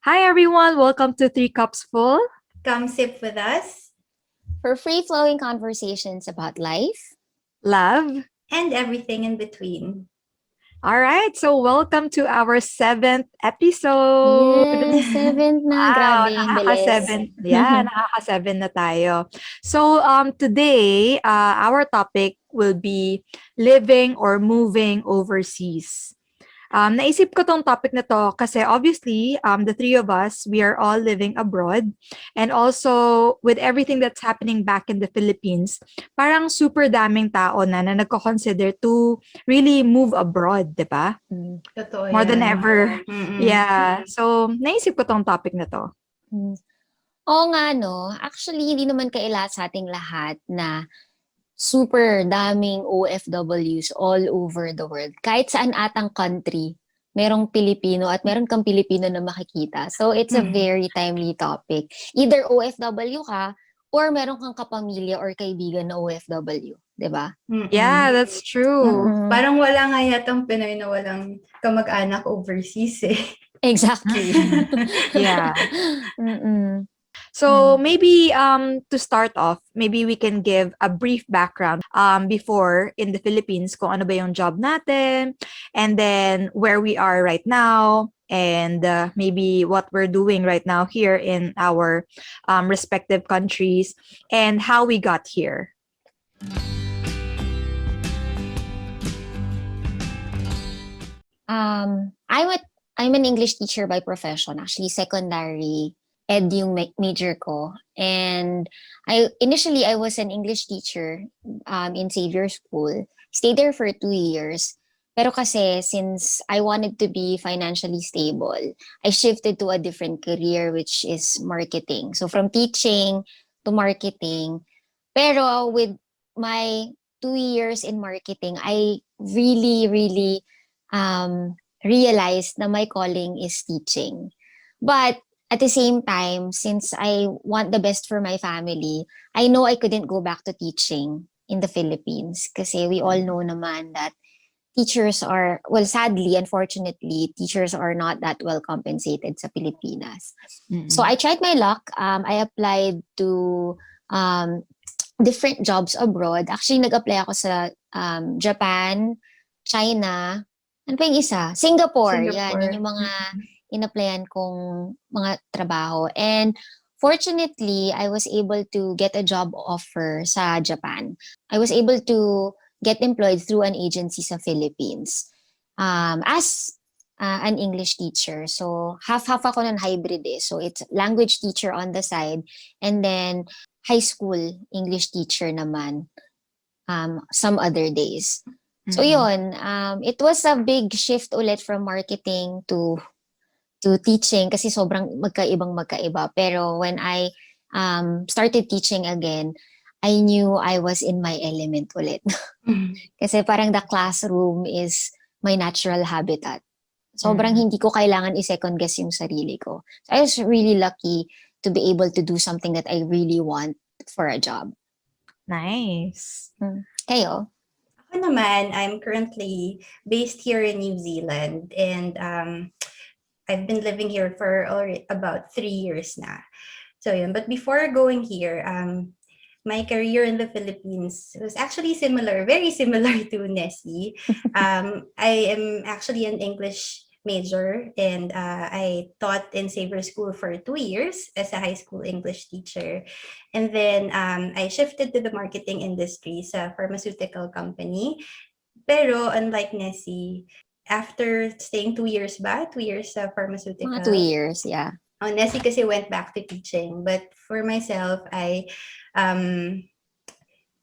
Hi everyone, welcome to Three Cups Full. Come sip with us For free-flowing conversations about life. Love. and everything in between. All right, so welcome to our seventh episode. Yes, seventh na. Wow, Grabe, ang bilis. nakaka-seven. Yeah, nakaka-seven na tayo. So today, our topic will be living or moving overseas. Naisip ko tong topic na to kasi obviously, the three of us, we are all living abroad. And also, with everything that's happening back in the Philippines, parang super daming tao na nagko-consider to really move abroad, di ba? Mm. Totoo More than yan. ever. Mm-mm. Yeah. So, naisip ko tong topic na to. Mm. Oo nga, no? Actually, hindi naman kaila sa ating lahat na super daming OFWs all over the world. Kahit saan atang country, merong Pilipino at meron kang Pilipino na makikita. So, it's a very timely topic. Either OFW ka or meron kang kapamilya or kaibigan na OFW. Diba? Yeah, that's true. Parang wala nga yatang Pinoy na walang kamag-anak overseas eh. Exactly. Yeah. Mm-mm. So maybe to start off, maybe we can give a brief background before in the Philippines kung ano ba yung job natin, and then where we are right now, and maybe what we're doing right now here in our respective countries, and how we got here. I'm an English teacher by profession. Actually, secondary ed yung major ko. And initially I was an English teacher in Xavier School. Stayed there for 2 years. Pero kasi since I wanted to be financially stable, I shifted to a different career which is marketing. So from teaching to marketing. Pero with my 2 years in marketing, I really realized na my calling is teaching. But at the same time, since I want the best for my family, I know I couldn't go back to teaching in the Philippines kasi we all know naman that teachers are, well, sadly, unfortunately, teachers are not that well compensated sa Pilipinas. So I tried my luck. I applied to different jobs abroad. Actually, nag-apply ako sa Japan, China, ano pa yung isa? Singapore. Yan, yun yung mga in-applyan kong mga trabaho. And fortunately, I was able to get a job offer sa Japan. I was able to get employed through an agency sa Philippines as an English teacher. So, half-half ako ng hybrid eh. So, it's language teacher on the side and then high school English teacher naman some other days. So yun, it was a big shift ulit from marketing to teaching kasi sobrang magkaiba. Pero when I started teaching again, I knew I was in my element ulit. Kasi parang the classroom is my natural habitat. Sobrang hindi ko kailangan i-second guess yung sarili ko. So I was really lucky to be able to do something that I really want for a job. Nice. Kayo? Ako naman, I'm currently based here in New Zealand and I've been living here for already about 3 years na. So yun, but before going here, my career in the Philippines was actually similar, very similar to Nessie. I am actually an English major and I taught in Xavier School for 2 years as a high school English teacher. And then I shifted to the marketing industry sa pharmaceutical company. Pero unlike Nessie, after staying 2 years ba? 2 years sa pharmaceutical. Mga 2 years, yeah. Nessie kasi went back to teaching. But for myself, I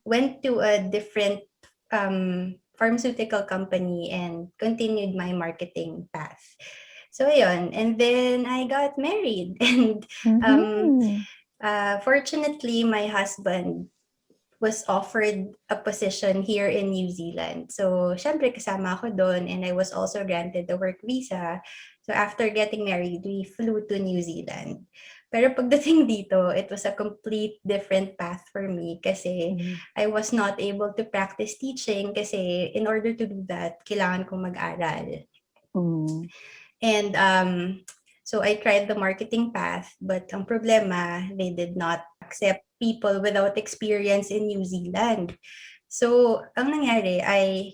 went to a different pharmaceutical company and continued my marketing path. So yun, and then I got married and fortunately my husband was offered a position here in New Zealand. So syempre kasama ako doon and I was also granted the work visa. So after getting married, we flew to New Zealand. Pero pagdating dito, it was a complete different path for me kasi I was not able to practice teaching kasi in order to do that, kailangan kong mag-aral. And So I tried the marketing path, but ang problema, they did not accept people without experience in New Zealand. So ang nangyari, I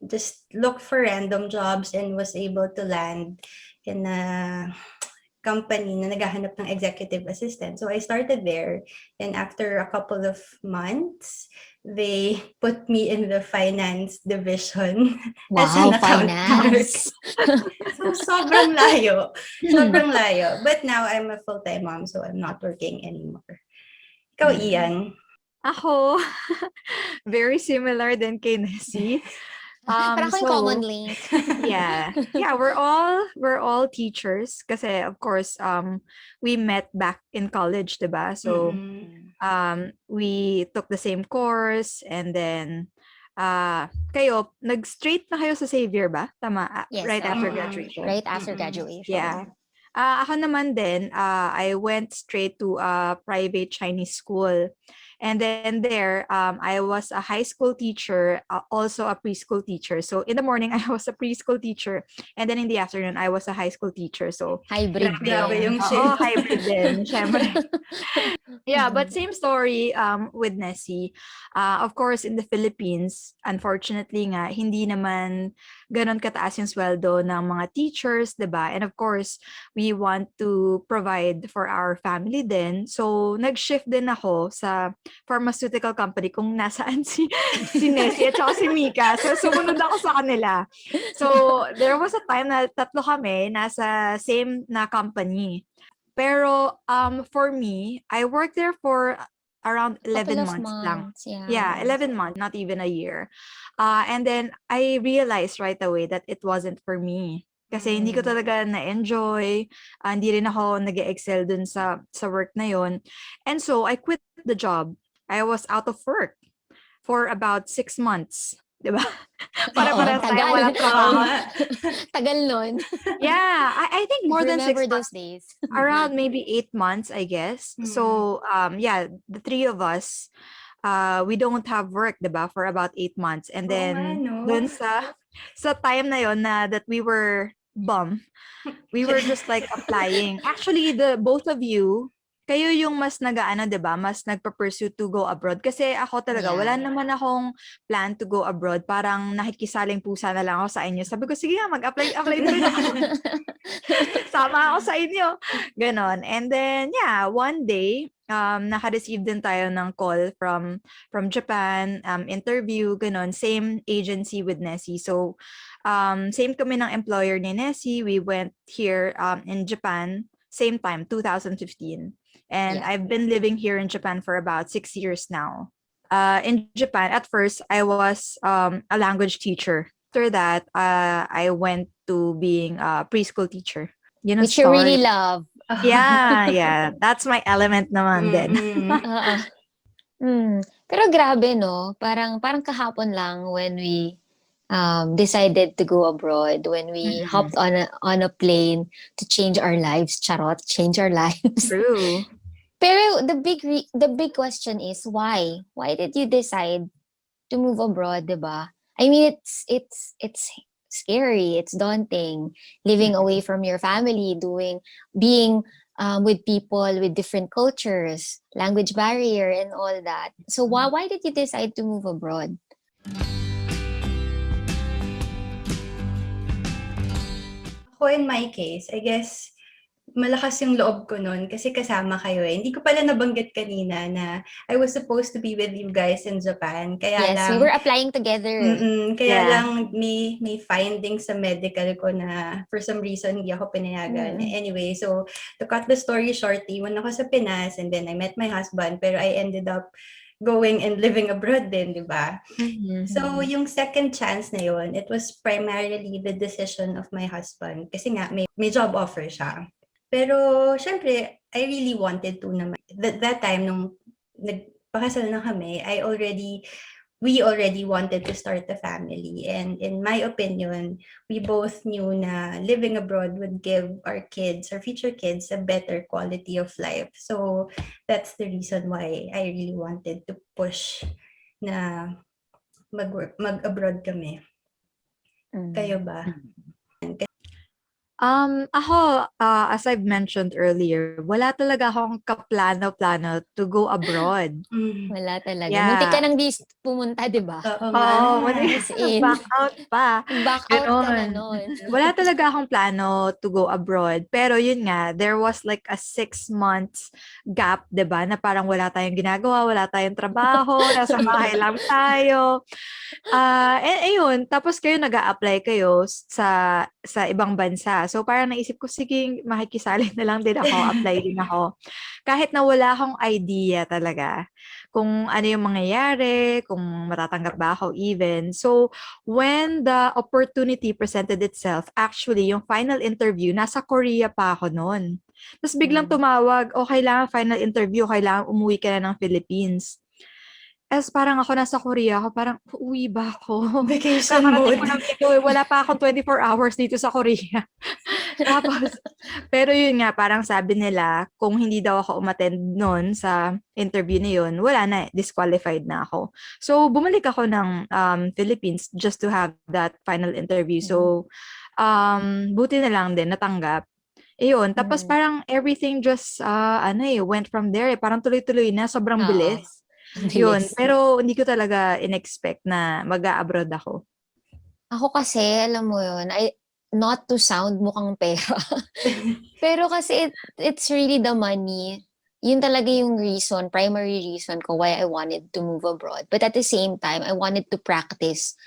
just looked for random jobs and was able to land in a company na naghahanap ng executive assistant. So I started there, and after a couple of months, they put me in the finance division as Wow, an account clerk. finance. So sobrang layo. Sobrang layo. But now I'm a full-time mom, so I'm not working anymore. Ikaw, Ian? Ako, very similar din kay Nessie. Parang ako yung common link. Yeah, we're all teachers kasi of course we met back in college, 'di ba? So Mm-mm. we took the same course, and then kayo nag-straight na kayo sa Xavier ba? Tama, Yes, right after oo. graduation. Right after Mm-mm. graduation. Yeah. Ako naman din, I went straight to a private Chinese school. And then there, I was a high school teacher, also a preschool teacher. So in the morning, I was a preschool teacher. And then in the afternoon, I was a high school teacher. So Hybrid Grabe din. yung shift. hybrid din, syempre. Yeah, but same story with Nessie. Of course, in the Philippines, unfortunately nga, hindi naman ganon kataas yung sweldo ng mga teachers, 'di ba? And of course, we want to provide for our family din. So, nag-shift din ako sa pharmaceutical company kung nasaan si Nessie at saka si Mica. So, sumunod ako sa kanila. So, there was a time na tatlo kami nasa same na company. Pero for me, I worked there for around 11 Couple of months lang. months, yeah. Yeah, 11 months, not even a year. And then I realized right away that it wasn't for me. Kasi hindi ko talaga na-enjoy, hindi rin ako nag-excel dun sa work na yon. And so I quit the job. I was out of work for about 6 months. Diba? Para-parehas tayo tagal. walang trabaho. Tagal nun. Yeah, I think more than 6 Remember months. those days. Around maybe 8 months, I guess. So, yeah, the three of us, we don't have work, diba, for about 8 months. And Oo nga, then, no? dun sa time na yon na that we were bum, we were just like applying. Actually, the both of you, kayo yung mas nag-aano, 'di ba? Mas nagpa-pursue to go abroad kasi ako talaga wala Yeah. naman akong plan to go abroad. Parang nakikisaling pusa na lang ako sa inyo. Sabi ko, sige nga, mag-apply na rin ako. Sama ako sa inyo. Ganon. And then, yeah, one day, naka-receive din tayo ng call from Japan, interview, ganon. Same agency with Nessie. So, same kami ng employer ni Nessie. We went here in Japan, same time, 2015. And Yeah. I've been living here in Japan for about 6 years now. In Japan, at first, I was a language teacher. After that, I went to being a preschool teacher. Yun ang Which you really story. love. Yeah. That's my element naman din. Oo. Pero grabe, no? Parang kahapon lang when we decided to go abroad, when we hopped on a plane to change our lives. Charot, change our lives. True. Pero the big question is why? Why did you decide to move abroad, 'di ba? I mean, it's scary, it's daunting, living away from your family, being with people with different cultures, language barrier, and all that. So why did you decide to move abroad? Ako, in my case, I guess, malakas yung loob ko nun kasi kasama kayo eh. Hindi ko pala nabanggit kanina na I was supposed to be with you guys in Japan. Kaya Yes, lang, we were applying together. kaya Yeah. lang may findings sa medical ko na for some reason hindi ako pinayagan. Anyway, so to cut the story short, iwan ako sa Pinas and then I met my husband pero I ended up going and living abroad din, di ba? So, yung second chance na yun, it was primarily the decision of my husband kasi nga may job offer siya. Pero, syempre, I really wanted to naman. That time, nung nagpakasal na kami, we already wanted to start a family. And in my opinion, we both knew na living abroad would give our future kids, a better quality of life. So, that's the reason why I really wanted to push na mag-abroad kami. Kayo ba? Ako, as I've mentioned earlier, wala talaga akong kaplano-plano to go abroad. Mm. Wala talaga. Muntik ka Yeah. nang di pumunta, di ba? Oo nga. Oo, mali As in, back out pa, back out ka na gano'n. nun. Wala talaga akong plano to go abroad, pero yun nga, there was like a 6 months gap, 'di ba, na parang wala tayong ginagawa, wala tayong trabaho, nasa bahay lang tayo. Ayun, tapos kayo nag-a-apply kayo sa ibang bansa. So, parang naisip ko, sige, makikisali na lang din ako, apply din ako. Kahit na wala akong idea talaga kung ano yung mangyayari, kung matatanggap ba ako even. So, when the opportunity presented itself, actually, yung final interview, nasa Korea pa ako noon. Tapos biglang tumawag, o kailangan final interview, kailangan umuwi ka na ng Philippines. As parang ako nasa Korea ako, parang uuwi ba ako? Vacation Kakarating ko mode. lang dito, wala pa akong 24 hours dito sa Korea. Tapos, pero yun nga, parang sabi nila, kung hindi daw ako umattend noon sa interview na yun, wala na, disqualified na ako. So, bumalik ako ng Philippines just to have that final interview. So, buti na lang din, natanggap. Ayun, tapos parang everything just, went from there. Parang tuloy-tuloy na, sobrang Oo. bilis. Ang Yun, bilis. pero hindi ko talaga in-expect na mag-a-abroad ako. Ako kasi, alam mo yun, not to sound mukhang pera. Pero kasi it's really the money. Yun talaga yung reason, primary reason ko why I wanted to move abroad. But at the same time, I wanted to practice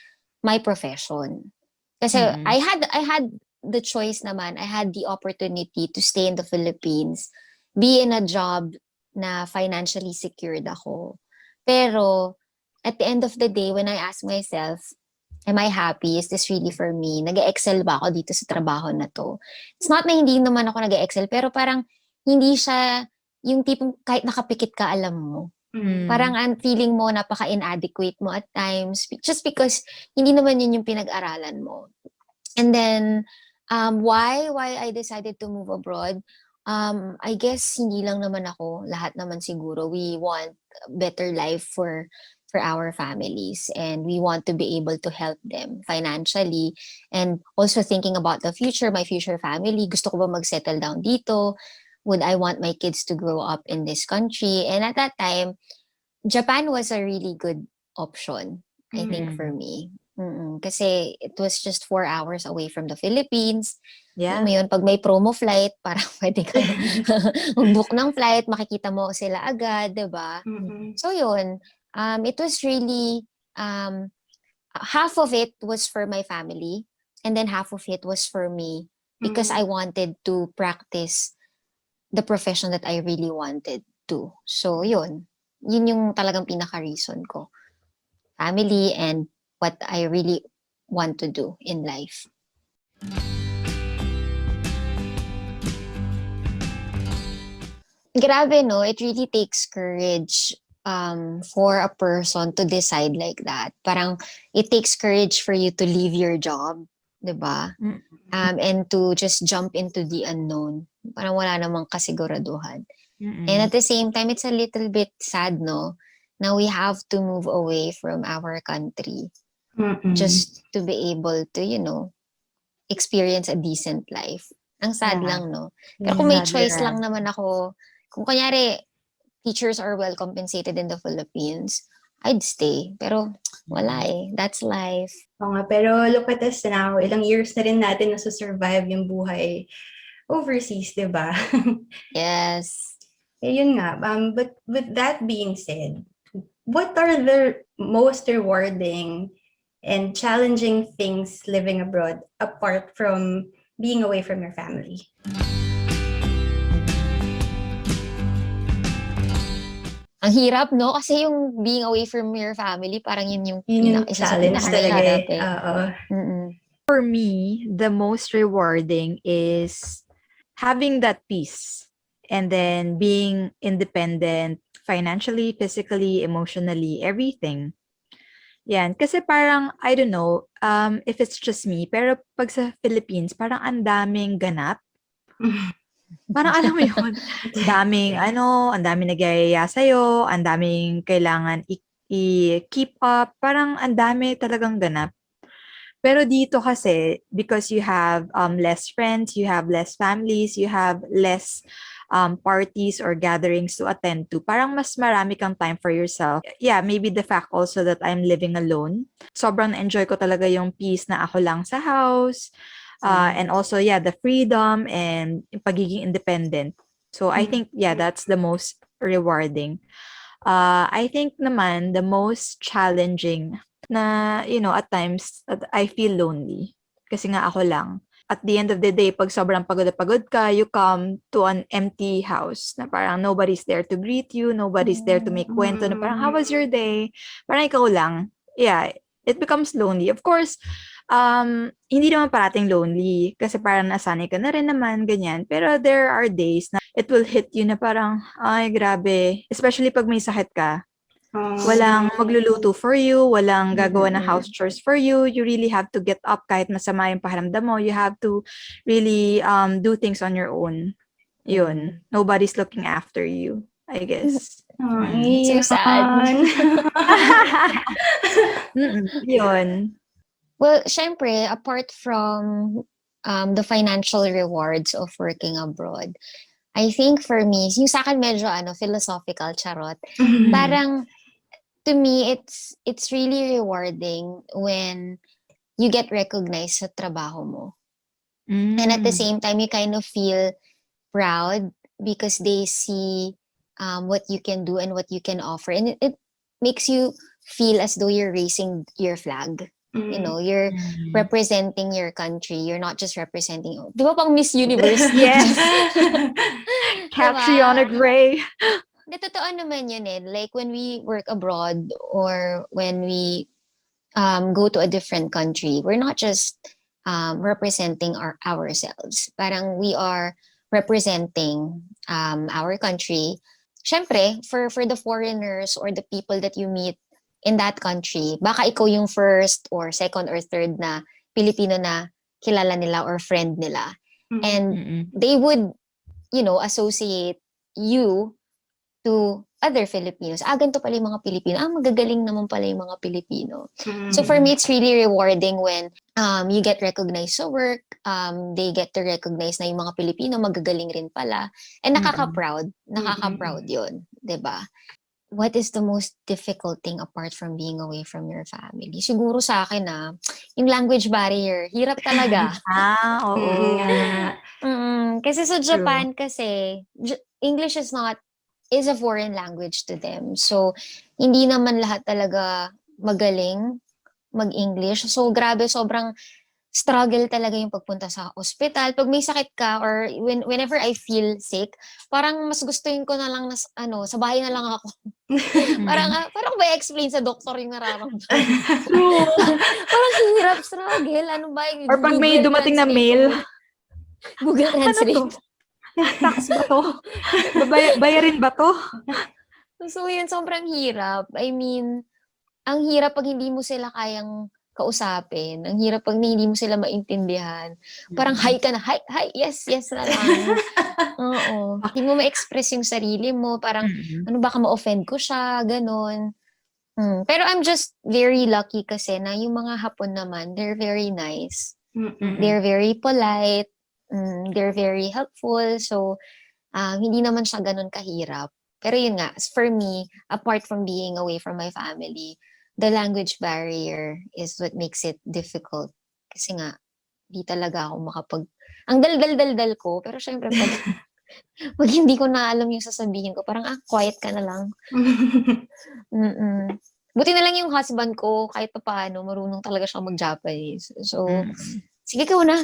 my profession. Kasi Mm-mm. I had the choice naman. I had the opportunity to stay in the Philippines, be in a job na financially secured ako. Pero at the end of the day, when I ask myself, am I happy? Is this really for me? Nag-excel ba ako dito sa trabaho na to? It's not na hindi naman ako nag-excel, pero parang hindi siya yung tipong kahit nakapikit ka, alam mo. Parang ang feeling mo napaka-inadequate mo at times just because hindi naman yun yung pinag-aralan mo. And then, why I decided to move abroad? I guess hindi lang naman ako, lahat naman siguro. We want a better life for our families, and we want to be able to help them financially, and also thinking about the future, my future family. Gusto ko ba mag-settle down dito? Would I want my kids to grow up in this country? And at that time, Japan was a really good option, I think, for me. Kasi it was just 4 hours away from the Philippines. Alam Yeah. mo yun, pag may promo flight, parang pwede ka mag-book ng flight, makikita mo sila agad, di ba? So yun, it was really, half of it was for my family, and then half of it was for me because I wanted to practice the profession that I really wanted to. So yun yung talagang pinaka-reason ko. Family and what I really want to do in life. Grabe, no? It really takes courage for a person to decide like that. Parang it takes courage for you to leave your job, di ba? And to just jump into the unknown. Parang wala namang kasiguraduhan. And at the same time, it's a little bit sad, no? Now we have to move away from our country just to be able to, experience a decent life. Ang sad Yeah. lang, no? Pero kung may Sad, choice yeah. lang naman ako, kung kunyari, teachers are well compensated in the Philippines, I'd stay. Pero wala eh. That's life. Oo nga, pero look at us now. Ilang years na rin natin nasusurvive yung buhay overseas, di ba? Yes. Yun nga. But with that being said, what are the most rewarding and challenging things living abroad apart from being away from your family? Ang hirap, no? Kasi yung being away from your family, parang yun yung isa sa challenge talaga pinakamahirap eh. eh. Oo. For me, the most rewarding is having that peace and then being independent financially, physically, emotionally, everything. Yan. Kasi parang, I don't know, if it's just me, pero pag sa Philippines, parang ang daming ganap. Parang alam mo yun, ang daming nagyayaya sa'yo, ang daming kailangan i-keep up, parang ang dami talagang ganap. Pero dito kasi, because you have less friends, you have less families, you have less parties or gatherings to attend to, parang mas marami kang time for yourself. Yeah, maybe the fact also that I'm living alone. Sobrang enjoy ko talaga yung peace na ako lang sa house. And also, yeah, the freedom and yung pagiging independent. So I think, yeah, that's the most rewarding. I think naman the most challenging na, at times I feel lonely. Kasi nga ako lang. At the end of the day, pag sobrang pagod na pagod ka, you come to an empty house na parang nobody's there to greet you, nobody's there to make kwento na parang, how was your day? Parang ikaw lang. Yeah, it becomes lonely. Of course, hindi naman parating lonely kasi parang nasanay ka na rin naman, ganyan. Pero there are days na it will hit you na parang, ay, grabe. Especially pag may sakit ka. Walang magluluto for you, walang gagawa ng house chores for you. You really have to get up kahit masama yung pakiramdam mo. You have to really do things on your own. Yun. Nobody's looking after you, I guess. So sad. Yun. Well, syempre, apart from the financial rewards of working abroad, I think for me, yung sa akin medyo philosophical, charot. Parang, to me, it's really rewarding when you get recognized sa trabaho mo. And at the same time, you kind of feel proud because they see what you can do and what you can offer. And it makes you feel as though you're raising your flag. You know, you're representing your country. You're not just representing, di ba pang Miss Universe? Yes. Diba? Catriona Gray. Di, totoo naman yun eh. Like when we work abroad or when we go to a different country, we're not just representing ourselves. Parang we are representing our country. Syempre, for the foreigners or the people that you meet in that country, baka ikaw yung first or second or third na Pilipino na kilala nila or friend nila. And they would, associate you to other Filipinos. Ganito pala yung mga Pilipino. Magagaling naman pala yung mga Pilipino. So for me, it's really rewarding when you get recognized sa work. They get to recognize na yung mga Pilipino magagaling rin pala. And nakaka-proud. Nakaka-proud yun. Diba? What is the most difficult thing apart from being away from your family? Siguro sa akin yung language barrier. Hirap talaga. Oo. Kasi sa Japan kasi, English is a foreign language to them. So, hindi naman lahat talaga magaling mag-English. So, grabe, sobrang struggle talaga yung pagpunta sa ospital. Pag may sakit ka or whenever I feel sick, parang mas gustuin ko na lang na, sa bahay na lang ako. Parang ba explain sa doktor yung nararamdaman? Parang hirap, struggle. Ano ba? Or pag may dumating na mail. Google Translate. Tax ba to? Bayarin ba to? So, yun, sobrang hirap. I mean, ang hirap pag hindi mo sila kayang kausapin. Ang hirap pag hindi mo sila maintindihan. Parang hi ka na, hi, yes na lang. Oo. Hindi mo ma-express yung sarili mo. Parang, baka ma-offend ko siya, ganon. Pero I'm just very lucky kasi na yung mga Hapon naman, they're very nice. They're very polite. They're very helpful. So, hindi naman siya ganon kahirap. Pero yun nga, for me, apart from being away from my family, the language barrier is what makes it difficult. Kasi nga, di talaga ako ang dal-dal-dal-dal ko. Pero syempre, pag hindi ko na alam yung sasabihin ko, parang, quiet ka na lang. Buti na lang yung husband ko, kahit pa paano, marunong talaga siya mag-Japanese. So, sige, ikaw na.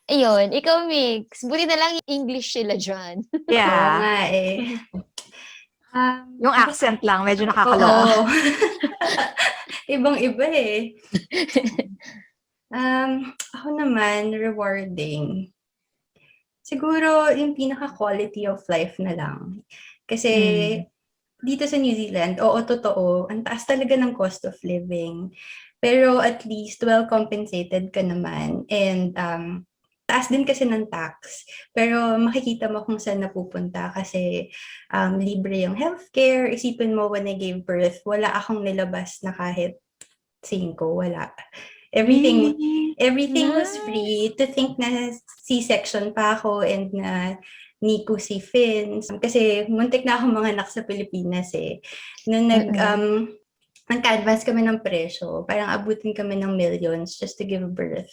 Ayun, ikaw, Mix. Buti na lang English sila dyan. Yeah. Oo nga eh. Yung accent lang, medyo nakakaloka. Ibang-iba eh. Ako naman, rewarding. Siguro, yung pinaka-quality of life na lang. Kasi, dito sa New Zealand, totoo, ang taas talaga ng cost of living. Pero at least, well-compensated ka naman. And, taas din kasi ng tax. Pero makikita mo kung saan napupunta kasi libre yung healthcare. Isipin mo, when I gave birth, wala akong nilabas na kahit wala. Everything Really? everything was Nice. free. To think na C-section pa ako and na NICU si Fins. Kasi muntik na ako manganak sa Pilipinas eh. Nung nag-advance kami ng presyo, parang abutin kami ng millions just to give birth.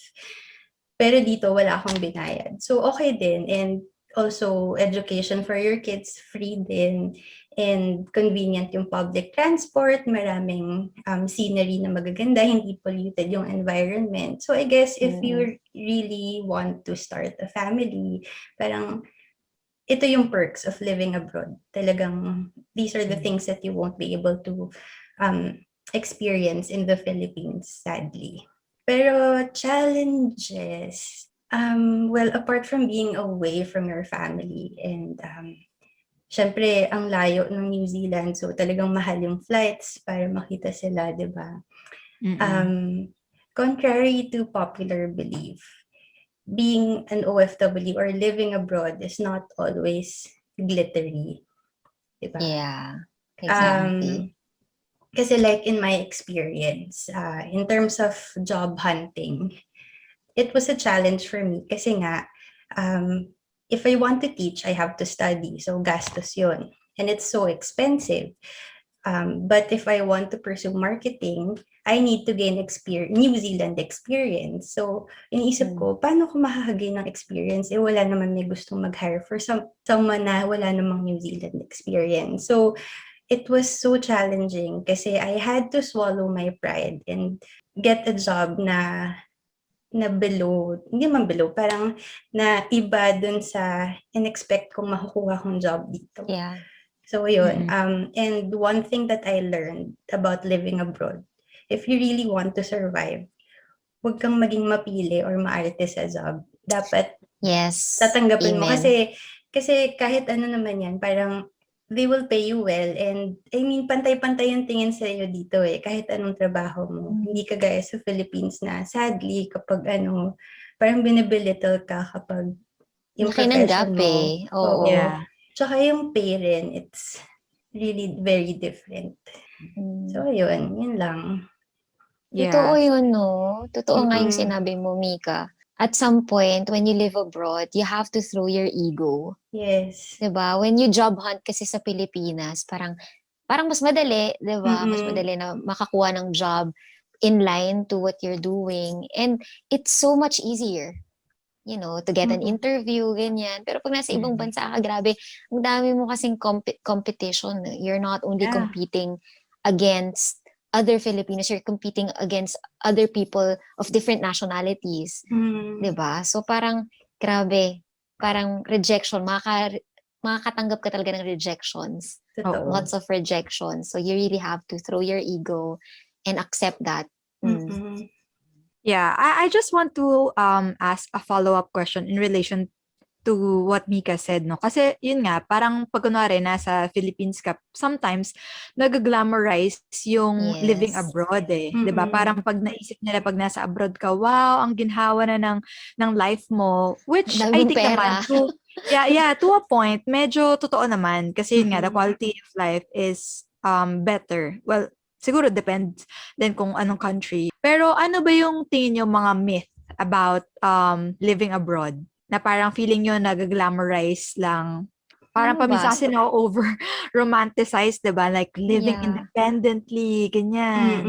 Pero dito, wala akong binayad. So, okay din. And also, education for your kids, free din. And convenient yung public transport. Maraming scenery na magaganda. Hindi polluted yung environment. So, I guess if you really want to start a family, parang ito yung perks of living abroad. Talagang, these are the things that you won't be able to experience in the Philippines, sadly. Pero challenges, well, apart from being away from your family and syempre, ang layo ng New Zealand, so talagang mahal yung flights para makita sila, di ba? Contrary to popular belief, being an OFW or living abroad is not always glittery, di ba? Yeah, exactly. Kasi like in my experience, in terms of job hunting, it was a challenge for me kasi nga, if I want to teach, I have to study. So gastos yun. And it's so expensive. But if I want to pursue marketing, I need to gain New Zealand experience. So iniisip ko, paano ko mahahagay ng experience? Eh wala naman may gustong mag-hire for someone na wala namang New Zealand experience. So it was so challenging kasi I had to swallow my pride and get a job na below, hindi man below, parang na iba dun sa in-expect kong makukuha kong job dito. Yeah. So yun, and one thing that I learned about living abroad, if you really want to survive, huwag kang maging mapili or maarte sa job. Dapat Yes. tatanggapin mo. Amen. Kasi kahit ano naman yan, parang they will pay you well. And I mean, pantay-pantay yung tingin sa iyo dito eh. Kahit anong trabaho mo. Hindi kagaya sa Philippines na sadly kapag parang binibelittle ka kapag yung profession Nakinanggap mo. eh. Oo. Yeah. Tsaka yung pay rin, it's really very different. So yun lang. Totoo Yeah. yun, no? Totoo nga yung sinabi mo, Mica. At some point, when you live abroad, you have to throw your ego. Yes. Diba? When you job hunt kasi sa Pilipinas, parang mas madali, diba? Mas madali na makakuha ng job in line to what you're doing. And it's so much easier, you know, to get an interview, ganyan. Pero pag nasa ibang bansa ka, grabe, ang dami mo kasing competition. You're not only Yeah. competing against other Filipinos, you're competing against other people of different nationalities. Diba? So parang, grabe, parang rejection, makakatanggap ka talaga ng rejections. Totoo. Lots of rejections. So you really have to throw your ego and accept that. Yeah, I just want to ask a follow-up question in relation to what Mica said, no? Kasi yun nga, parang pag kunwari nasa Philippines ka, sometimes nag-glamorize yung living Yes. abroad eh. 'Di ba? Parang pag naisip nila pag nasa abroad ka, wow, ang ginhawa na ng life mo, which Dami I mong think pera. naman to a point, medyo totoo naman kasi yun nga, the quality of life is better. Well, siguro depends din kung anong country. Pero ano ba yung tingin niyo mga myth about living abroad? Na parang feeling nyo nag-glamorize lang. Parang Ano ba? paminsan kasi na-over-romanticize, diba? Like living Yeah. independently, ganyan.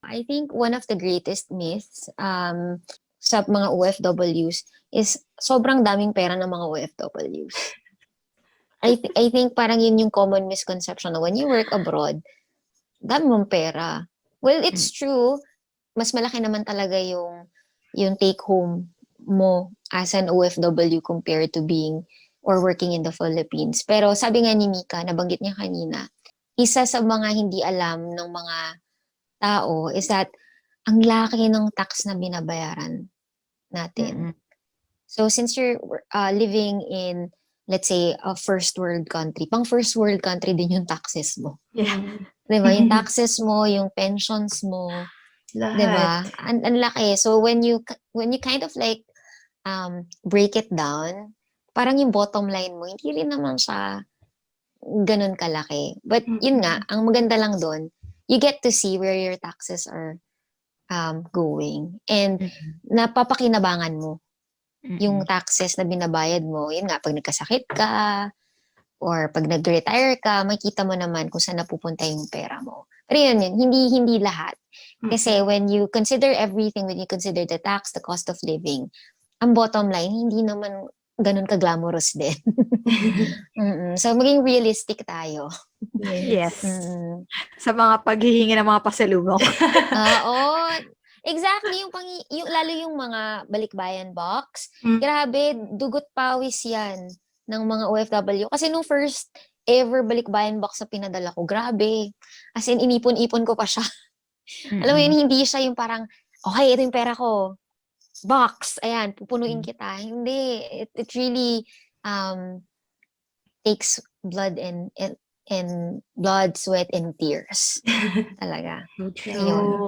I think one of the greatest myths sa mga OFWs is sobrang daming pera ng mga OFWs. I think parang yun yung common misconception na when you work abroad, dami mong pera. Well, it's true. Mas malaki naman talaga yung take home mo as an OFW compared to being or working in the Philippines. Pero sabi nga ni Mica, nabanggit niya kanina, isa sa mga hindi alam ng mga tao is that ang laki ng tax na binabayaran natin. So since you're living in, let's say, a first world country, pang first world country din yung taxes mo. Yeah. Diba? Yung taxes mo, yung pensions mo, Lahat. diba? Ang laki. So when you kind of like break it down, parang yung bottom line mo, hindi rin naman siya ganun kalaki. But yun nga, ang maganda lang doon, you get to see where your taxes are going. And Mm-mm. napapakinabangan mo yung Mm-mm. taxes na binabayad mo. Yun nga, pag nagkasakit ka, or pag nag-retire ka, makita mo naman kung saan napupunta yung pera mo. Pero yun, hindi lahat. Kasi when you consider everything, when you consider the tax, the cost of living, ang bottom line, hindi naman ganun ka-glamorous din. So, maging realistic tayo. Yes. Yes. Sa mga paghihingi ng mga pasalubong. Oo. Exactly. Lalo yung mga balikbayan box. Grabe, dugot pawis yan ng mga OFW. Kasi nung first ever balikbayan box na pinadala ko, grabe. As in, inipon-ipon ko pa siya. Alam mo yun, hindi siya yung parang, okay, ito yung pera ko. Box, ayan, pupunuin kita. Hindi. It really takes blood and blood, sweat, and tears. Talaga. So Ayun. true.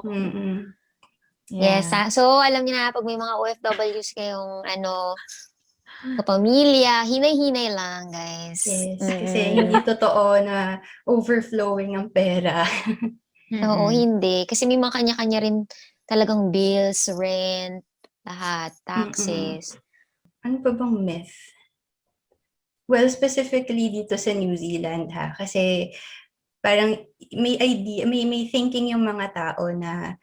Yes. Yeah. So, alam niyo na, pag may mga OFWs kayong kapamilya, hinay-hinay lang, guys. Yes, kasi hindi totoo na overflowing ang pera. Oo, Mm-mm. hindi. Kasi may mga kanya-kanya rin talagang bills, rent, lahat, taxes. Ano pa bang myth? Well, specifically dito sa New Zealand kasi parang may idea, may thinking yung mga tao na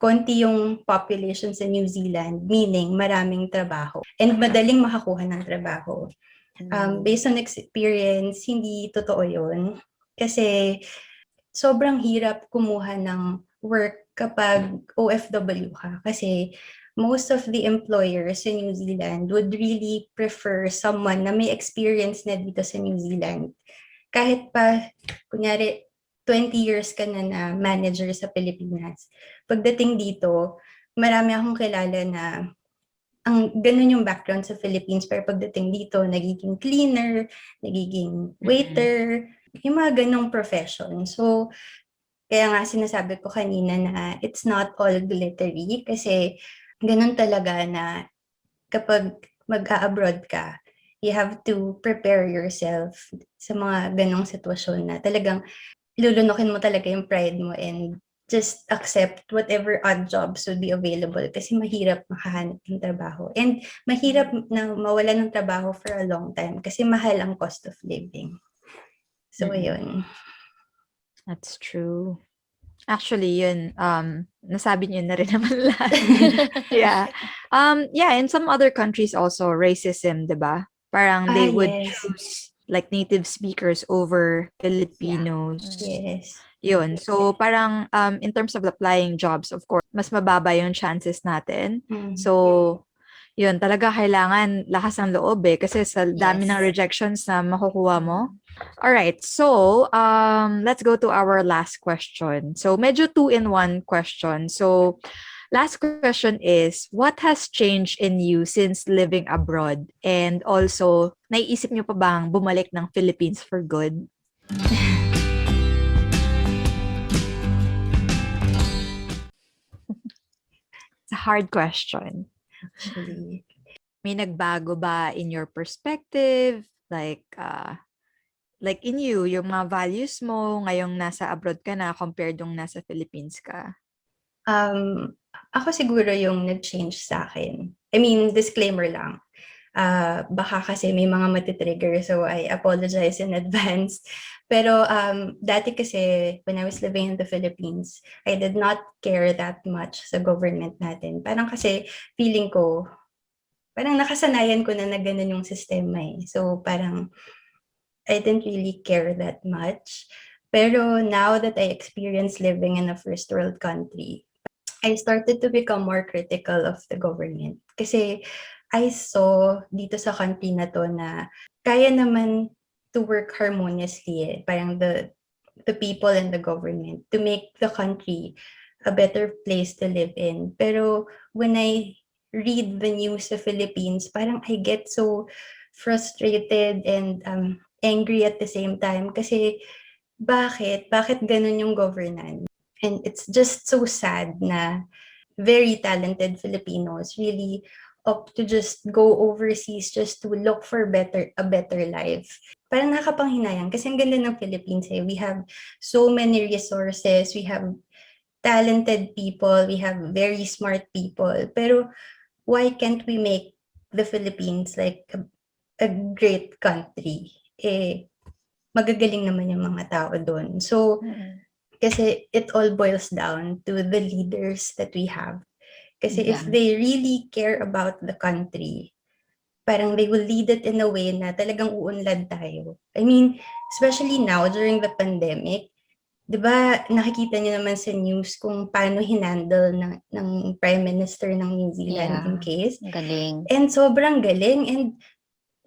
konti yung population sa New Zealand, meaning maraming trabaho and madaling makakuha ng trabaho. Based on experience, hindi totoo yun. Kasi sobrang hirap kumuha ng work kapag OFW ka. Kasi most of the employers in New Zealand would really prefer someone na may experience na dito sa New Zealand. Kahit pa, kunyari, 20 years ka na manager sa Pilipinas. Pagdating dito, marami akong kilala na ang ganun yung background sa Philippines, pero pagdating dito, nagiging cleaner, nagiging waiter, yung mga ganong profession. So, kaya nga sinasabi ko kanina na it's not all glittery kasi ganun talaga na kapag mag-a-abroad ka, you have to prepare yourself sa mga ganong sitwasyon na talagang lulunukin mo talaga yung pride mo and just accept whatever odd jobs would be available kasi mahirap makahanap ng trabaho. And mahirap na mawala ng trabaho for a long time kasi mahal ang cost of living. So, yun. That's true. Actually, yun, nasabi niyo na rin naman lahat. Yeah. Yeah, in some other countries also, racism, diba? Parang they would Yes. choose like native speakers over Filipinos. Yes. Yun. So, parang in terms of applying jobs, of course, mas mababa yung chances natin. So, yun, talaga kailangan lakas ng loob kasi sa dami ng rejections na makukuha mo. All right. So, let's go to our last question. So, medyo 2-in-1 question. So, last question is, what has changed in you since living abroad? And also, naiisip niyo pa bang bumalik ng Philippines for good? It's a hard question. Actually. May nagbago ba in your perspective? Like in you, yung mga values mo ngayong nasa abroad ka na compared yung nasa Philippines ka? Ako siguro yung nag-change sa akin. I mean, disclaimer lang. Baka kasi may mga matitrigger, so I apologize in advance. Pero dati kasi, when I was living in the Philippines, I did not care that much sa government natin. Parang kasi feeling ko, parang nakasanayan ko na ganun yung sistema eh. So parang I didn't really care that much. Pero now that I experience living in a first world country, I started to become more critical of the government. Kasi I saw dito sa country na to na kaya naman to work harmoniously parang the people and the government to make the country a better place to live in. Pero when I read the news sa Philippines, parang I get so frustrated and angry at the same time kasi bakit ganun yung governance? And it's just so sad na very talented Filipinos really opt to just go overseas just to look for a better life. parang nakakapanghinayang kasi ang ganda ng Philippines eh. We have so many resources, we have talented people, we have very smart people. Pero why can't we make the Philippines like a great country? Eh, magagaling naman yung mga tao doon. So, kasi it all boils down to the leaders that we have. Kasi if Yeah. they really care about the country, parang they will lead it in a way na talagang uunlad tayo. I mean, especially now during the pandemic, 'di ba nakikita niyo naman sa news kung paano hinandle ng Prime Minister ng New Zealand in Yeah. case. Galing. And sobrang galing. And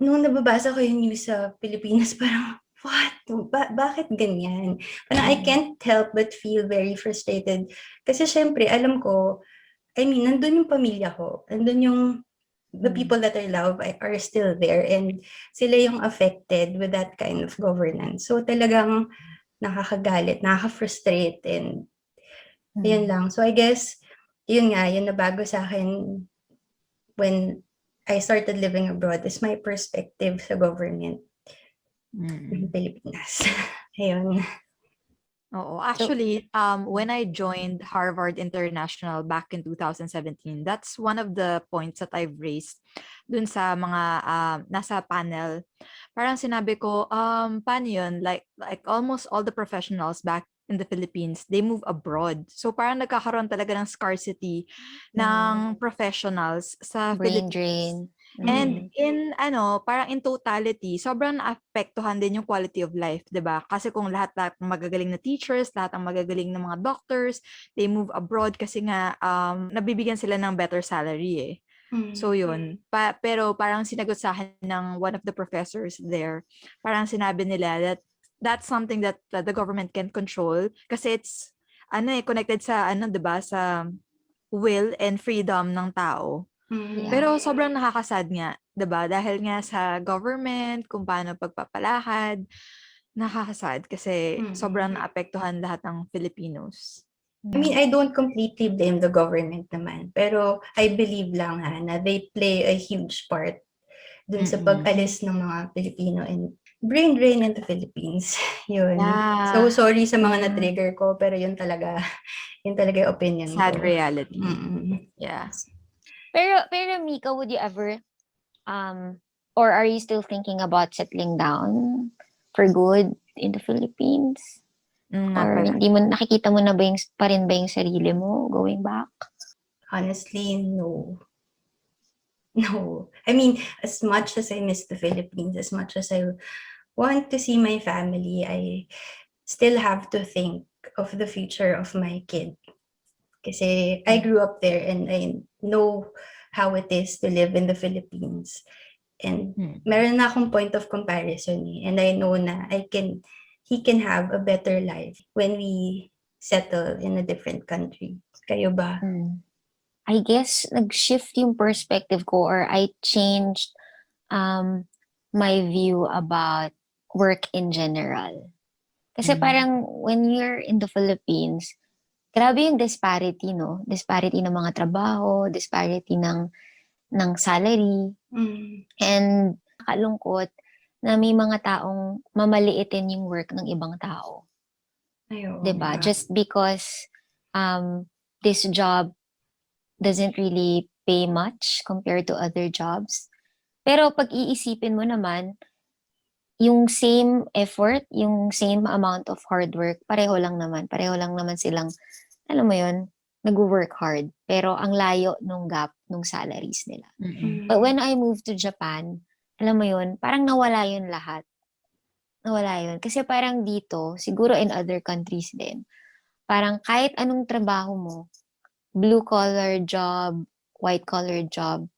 nung nababasa ko yung news sa Pilipinas, parang, what? Bakit ganyan? Parang I can't help but feel very frustrated. Kasi syempre, alam ko, I mean, nandun yung pamilya ko. Nandun yung the people that I love are still there and sila yung affected with that kind of governance. So talagang nakakagalit, nakaka-frustrate and yun lang. So I guess, yun nga, yun na bago sa akin when I started living abroad is my perspective sa government ng Pilipinas. Ayun. Oo. Actually, when I joined Harvard International back in 2017, that's one of the points that I've raised dun sa mga nasa panel. Parang sinabi ko, paano yun? Like almost all the professionals back in the Philippines, they move abroad. So parang nagkakaroon talaga ng scarcity ng professionals sa Brain Philippines. drain. And parang in totality, sobrang naapektuhan din yung quality of life, 'di ba? Kasi kung lahat ng magagaling na teachers, lahat ng magagaling na mga doctors, they move abroad kasi nga nabibigyan sila ng better salary eh. So yun. Pero parang sinagot sa akin ng one of the professors there, parang sinabi nila that that's something that the government can control kasi it's connected sa 'di ba, sa will and freedom ng tao. Yeah. Pero sobrang nakakasad nga, 'di ba? Dahil nga sa government, kung paano pagpapalakad, nakakasad kasi sobrang naapektuhan lahat ng Filipinos. I mean, I don't completely blame the government naman. Pero I believe lang na they play a huge part dun sa pag-alis ng mga Pilipino and brain drain in the Philippines. Yun. Yeah. So, sorry sa mga na-trigger ko, pero yun talaga yung opinion Sad ko. reality. Mm-mm. Yeah. Pero Mica, would you ever or are you still thinking about settling down for good in the Philippines? Nga Or pala. hindi mo nakikita mo na pa rin ba yung sarili mo going back? Honestly, no. No. I mean, as much as I miss the Philippines, as much as I want to see my family, I still have to think of the future of my kid. Kasi I grew up there and I know how it is to live in the Philippines. And meron na akong point of comparison and I know na he can have a better life when we settle in a different country. Kayo ba? I guess nag-shift yung perspective ko or I changed my view about work in general. Kasi parang when you're in the Philippines, grabe yung disparity, no? Disparity ng mga trabaho, disparity ng salary. And kalungkot na may mga taong mamaliitin yung work ng ibang tao. Ayun. 'Di ba? Just because this job doesn't really pay much compared to other jobs. Pero pag iisipin mo naman, yung same effort, yung same amount of hard work, pareho lang naman. Pareho lang naman silang, alam mo yun, nag-work hard. Pero ang layo nung gap nung salaries nila. But when I moved to Japan, alam mo yun, parang nawala yun lahat. Nawala yun. Kasi parang dito, siguro in other countries din, parang kahit anong trabaho mo, blue-collar job, white-collar job,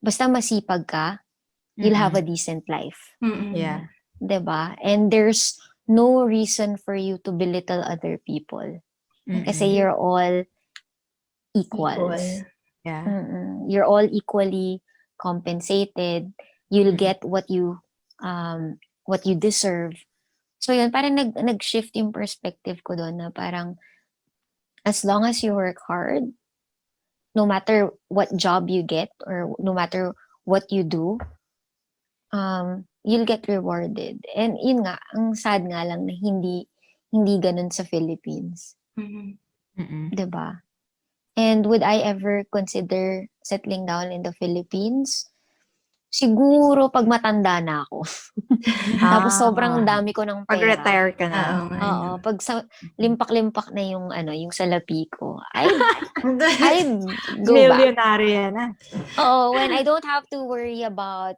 basta masipag ka, you'll have a decent life. Yeah. 'Di ba? And there's no reason for you to belittle other people. Kasi you're all equals. Yeah. You're all equally compensated. You'll get what you deserve. So yun, parang nag-shift yung perspective ko doon na parang as long as you work hard, no matter what job you get or no matter what you do, you'll get rewarded. And yun nga, ang sad nga lang na hindi ganun sa Philippines. Mhm. Mm-mm. 'Di ba? And would I ever consider settling down in the Philippines? Siguro pag matanda na ako. Tapos sobrang dami ko ng pera. Pag-retire ka na. Oo nga, Oo, no? pag sa limpak-limpak na yung yung salapi ko, I'd go back. Millionaire na. Oo, when I don't have to worry about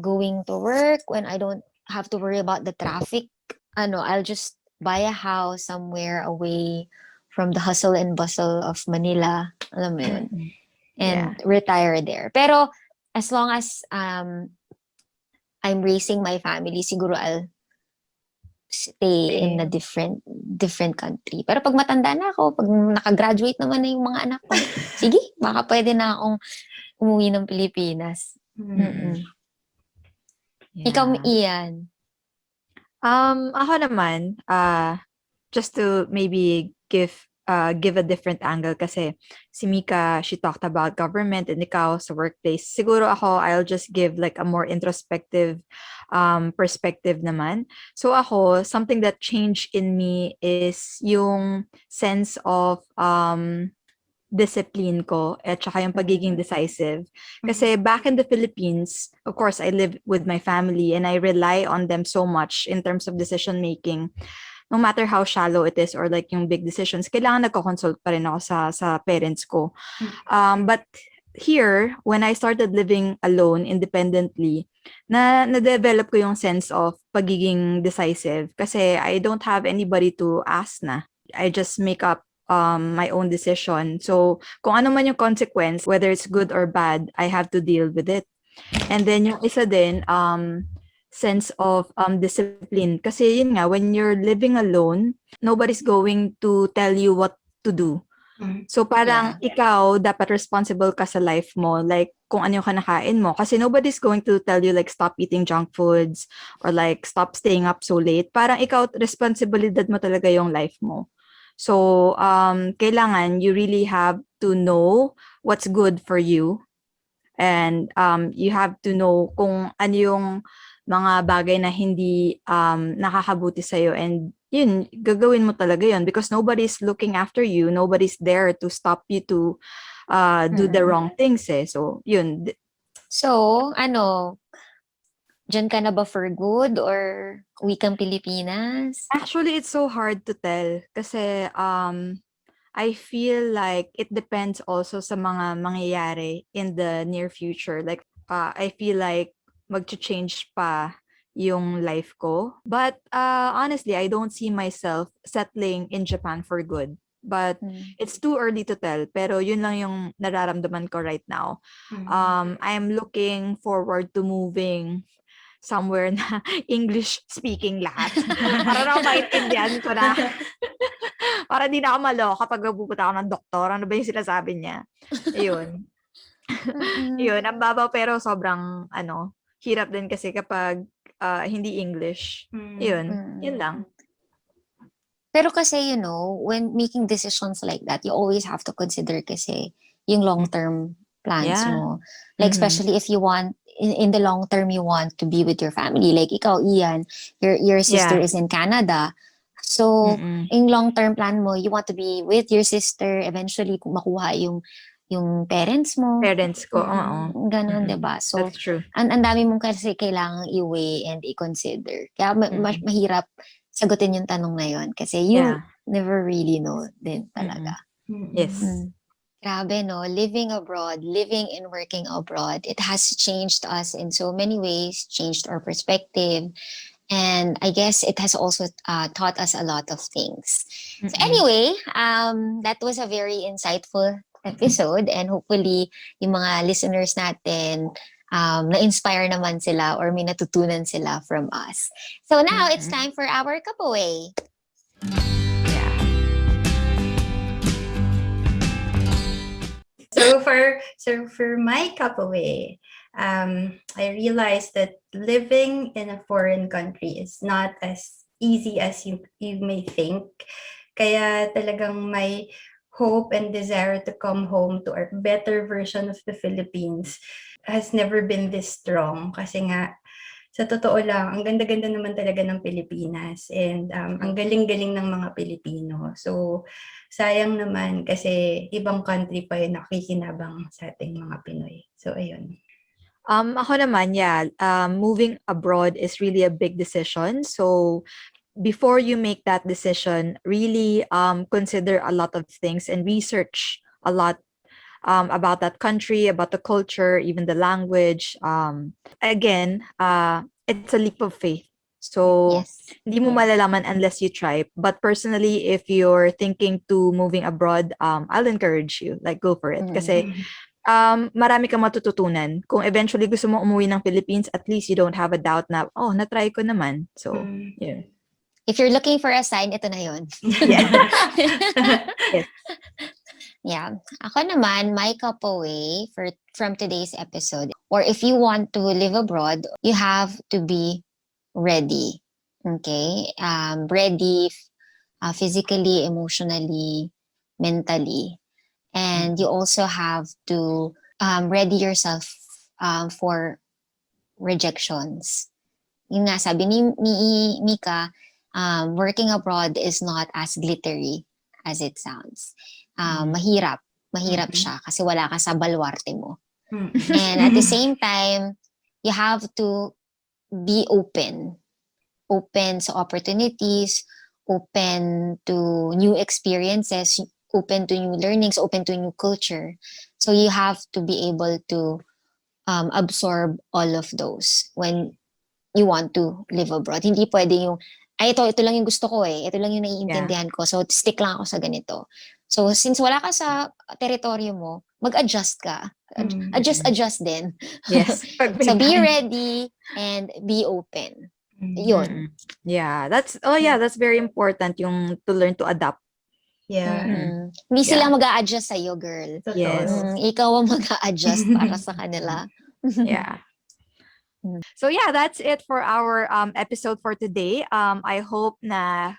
going to work, when I don't have to worry about the traffic, I'll just buy a house somewhere away from the hustle and bustle of Manila, alam mo yun, Mm-mm. and retire there. Pero as long as I'm raising my family, siguro I'll stay in a different country. Pero pag matanda na ako, pag nakagraduate naman na yung mga anak ko, sige, baka pwede na akong umuwi ng Pilipinas. Mm-mm. Ikaw, Ian. Ako naman, just to maybe give a different angle kasi si Mica, she talked about government and ikaw sa workplace. Siguro ako, I'll just give like a more introspective perspective naman. So ako, something that changed in me is yung sense of discipline ko at saka yung pagiging decisive. Kasi back in the Philippines, of course, I live with my family and I rely on them so much in terms of decision making. No matter how shallow it is or like yung big decisions, kailangan nagko-consult pa rin ako sa parents ko. But here, when I started living alone, independently, na-develop ko yung sense of pagiging decisive kasi I don't have anybody to ask na. I just make up my own decision. So, kung ano man yung consequence, whether it's good or bad, I have to deal with it. And then yung isa din, sense of discipline. Kasi yun nga, when you're living alone, nobody's going to tell you what to do. So parang ikaw, dapat responsible ka sa life mo. Like, kung ano yung kinakain mo. Kasi nobody's going to tell you like, stop eating junk foods or like, stop staying up so late. Parang ikaw, responsibilidad mo talaga yung life mo. So, kailangan you really have to know what's good for you. And you have to know kung ano yung mga bagay na hindi nakakabuti sa'yo. And yun, gagawin mo talaga yun because nobody's looking after you. Nobody's there to stop you to do the wrong things eh. So, yun. So, dyan ka na ba for good or wikang Pilipinas? Actually, it's so hard to tell kasi I feel like it depends also sa mga mangyayari in the near future. Like, I feel like mag-change pa yung life ko. But honestly, I don't see myself settling in Japan for good. But it's too early to tell. Pero yun lang yung nararamdaman ko right now. I'm looking forward to moving somewhere na English speaking lahat. Para na maintindihan ko na. Para di na ako maloka kapag pupunta ako ng doktor. Ano ba yung sinasabi niya? Ayun. Yun, ang babaw pero sobrang hirap din kasi kapag hindi English. Yun, yun lang. Pero kasi, when making decisions like that, you always have to consider kasi yung long-term plans mo. Like, especially if you want, in the long term, you want to be with your family. Like, ikaw, Ian, your sister is in Canada. So, in long-term plan mo, you want to be with your sister, eventually, kung makuha yung parents mo. Parents ko, oo. Ganon, diba? So, that's true. Ang dami mong kasi kailangang i-weigh and i-consider. Kaya mahirap sagutin yung tanong na yun kasi you never really know din talaga. Yes. Grabe, no? Living abroad, living and working abroad, it has changed us in so many ways, changed our perspective. And I guess it has also taught us a lot of things. So anyway, that was a very insightful episode and hopefully yung mga listeners natin na-inspire naman sila or may natutunan sila from us. So now it's time for our cup away. So for my cup away, I realized that living in a foreign country is not as easy as you may think. Kaya talagang my hope and desire to come home to a better version of the Philippines has never been this strong. Kasi nga, sa totoo lang, ang ganda-ganda naman talaga ng Pilipinas and ang galing-galing ng mga Pilipino. So, sayang naman kasi ibang country pa yung nakikinabang sa ating mga Pinoy. So, ayun. Ako naman, yeah, moving abroad is really a big decision. So before you make that decision, really consider a lot of things and research a lot about that country, about the culture, even the language. Again, it's a leap of faith. So, Yes. hindi mo malalaman unless you try. But personally, if you're thinking to moving abroad, I'll encourage you. Like, go for it. Kasi marami kang matututunan. Kung eventually gusto mo umuwi ng Philippines, at least you don't have a doubt na, oh, natry ko naman. So, yeah. If you're looking for a sign, ito na yun. Yeah. Yes. Yeah. Ako naman, my away from today's episode, or if you want to live abroad, you have to be ready. Okay? Ready physically, emotionally, mentally. And you also have to ready yourself for rejections. Yun nga, sabi ni Mica, working abroad is not as glittery as it sounds. Mahirap siya kasi wala ka sa baluarte mo. And at the same time, you have to be open sa opportunities, open to new experiences, open to new learnings, open to new culture. So you have to be able to absorb all of those when you want to live abroad. Hindi pwede yung, ay ito lang yung gusto ko eh. Ito lang yung naiintindihan ko. So stick lang ako sa ganito. So since wala ka sa teritoryo mo, mag-adjust ka. Adjust din. Yes. So be ready and be open. Yun. Yeah, that's very important yung to learn to adapt. Yeah. Hindi sila mag-a-adjust sa'yo, girl. Yes. Ikaw ang mag-a-adjust para sa kanila. Yeah. So yeah, that's it for our episode for today. I hope na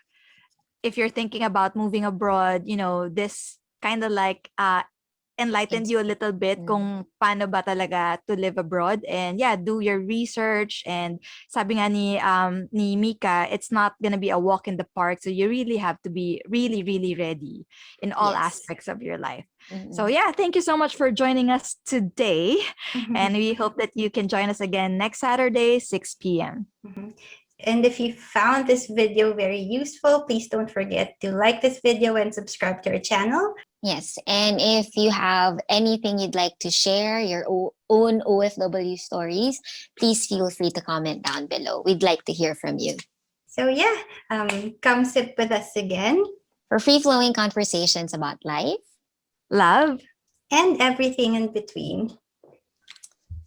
if you're thinking about moving abroad, this kind of like enlightened you a little bit kung paano ba talaga to live abroad. And yeah, do your research. And sabi nga ni Mica, it's not gonna be a walk in the park. So you really have to be really, really ready in all aspects of your life. So yeah, thank you so much for joining us today. And we hope that you can join us again next Saturday, 6 p.m. And if you found this video very useful, please don't forget to like this video and subscribe to our channel. Yes, and if you have anything you'd like to share, your own OFW stories, please feel free to comment down below. We'd like to hear from you. So yeah, come sit with us again. For free-flowing conversations about life, love, and everything in between.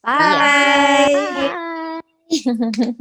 Bye. Bye.